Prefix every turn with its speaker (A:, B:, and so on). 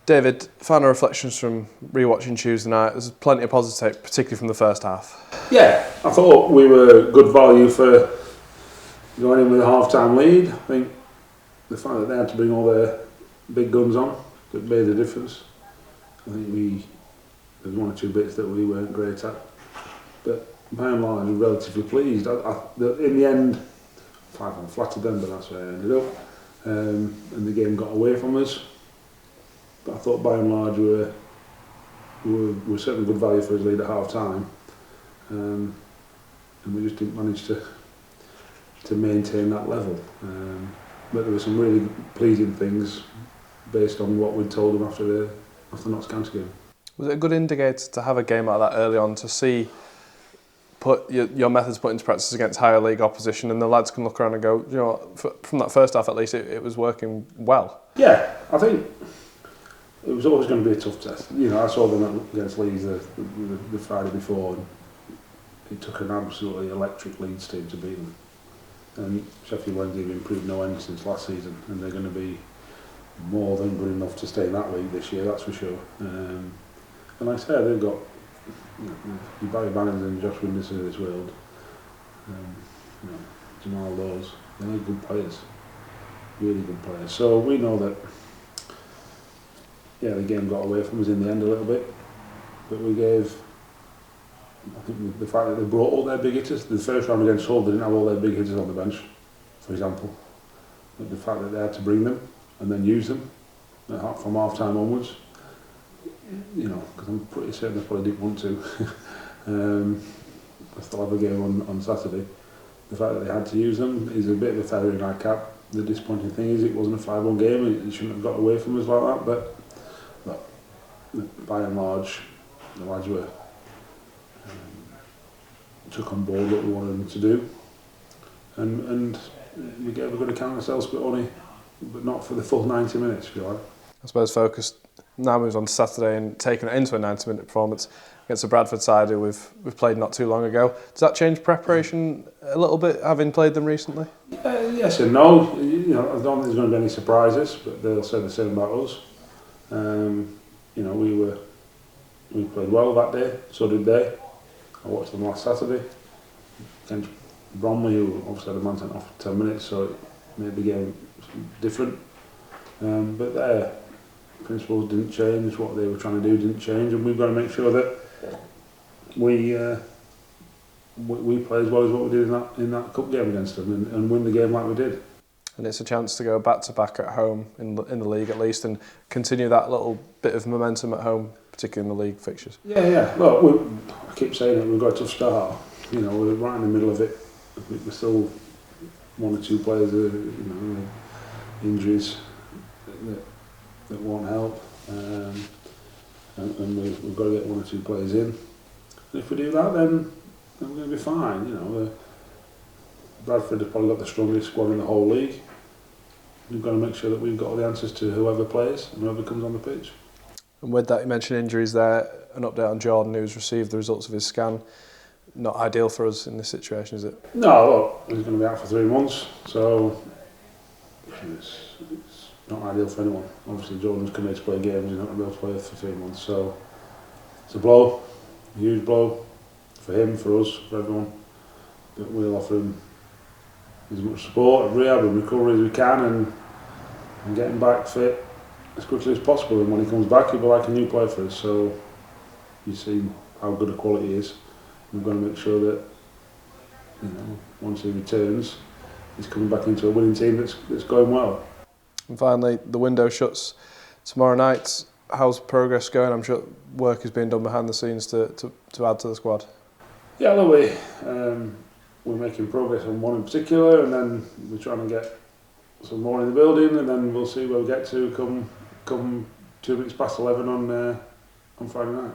A: David, final reflections from rewatching Tuesday night. There's plenty of positive, particularly from the first half.
B: Yeah, I thought we were good value for going in with a half-time lead. I think the fact that they had to bring all their big guns on, that made the difference. I think there's one or two bits that we weren't great at, but by and large, we're relatively pleased. In the end, I'm flattered them, but that's where I ended up. And the game got away from us. But I thought by and large we were certainly good value for his lead at half time, and we just didn't manage to maintain that level. But there were some really pleasing things based on what we'd told them after the Notts County game. Was
A: it a good indicator to have a game like that early on to see put your methods put into practice against higher league opposition, and the lads can look around and go, you know, from that first half at least it was working well?
B: Yeah, I think it was always going to be a tough test. You know, I saw them against Leeds the Friday before, and it took an absolutely electric Leeds team to beat them. And Sheffield Wednesday have improved no end since last season, and they're going to be more than good enough to stay in that league this year, that's for sure. And like I said, they've got the Barry Banners and Josh Winderson of this world, Jamal Lowes. They're good players, really good players. So we know that. Yeah, the game got away from us in the end a little bit, but we gave. I think the fact that they brought all their big hitters. The first round against Hull, they didn't have all their big hitters on the bench, for example. But the fact that they had to bring them and then use them from half time onwards, you know, because I'm pretty certain they probably didn't want to. I still have a game on Saturday. The fact that they had to use them is a bit of a feather in our cap. The disappointing thing is it wasn't a 5-1 game, and it shouldn't have got away from us like that. But by and large, the lads were took on board what we wanted them to do, and we gave a good account of ourselves, but not for the full 90 minutes, if you like.
A: I suppose focus now moves on to Saturday and taking it into a 90-minute performance against the Bradford side who we've played not too long ago. Does that change preparation a little bit, having played them recently?
B: Yes and no. You know, I don't think there's going to be any surprises, but they'll say the same about us. You know, we played well that day, so did they. I watched them last Saturday against Bromley, who obviously had a man sent off for 10 minutes, so it made the game different. But their principles didn't change, what they were trying to do didn't change, and we've got to make sure that we play as well as what we did in that cup game against them, and win the game like we did.
A: And it's a chance to go back to back at home in the league at least, and continue that little bit of momentum at home, particularly in the league fixtures.
B: Yeah. Look, I keep saying it. We've got a tough start. You know, we're right in the middle of it. I think we're still one or two players, injuries that won't help, and we've got to get one or two players in. And if we do that, then we're going to be fine. You know. Bradford has probably got the strongest squad in the whole league. We've got to make sure that we've got all the answers to whoever plays and whoever comes on the pitch.
A: And with that, you mentioned injuries there. An update on Jordan, who's received the results of his scan. Not ideal for us in this situation, is it?
B: No, look, he's going to be out for 3 months, so it's not ideal for anyone. Obviously, Jordan's committed to play games, he's not going to be able to play for 3 months, so it's a blow, a huge blow for him, for us, for everyone. But we'll offer him as much support and rehab and recovery as we can, and get him back fit as quickly as possible. And when he comes back, he'll be like a new player for us. So you see how good a quality he is. We've got to make sure that, you know, once he returns, he's coming back into a winning team that's going well.
A: And finally, the window shuts tomorrow night. How's progress going? I'm sure work is being done behind the scenes to add to the squad.
B: Yeah, look, we're making progress on one in particular, and then we're trying to get some more in the building, and then we'll see where we get to come 2 minutes past 11 on Friday night.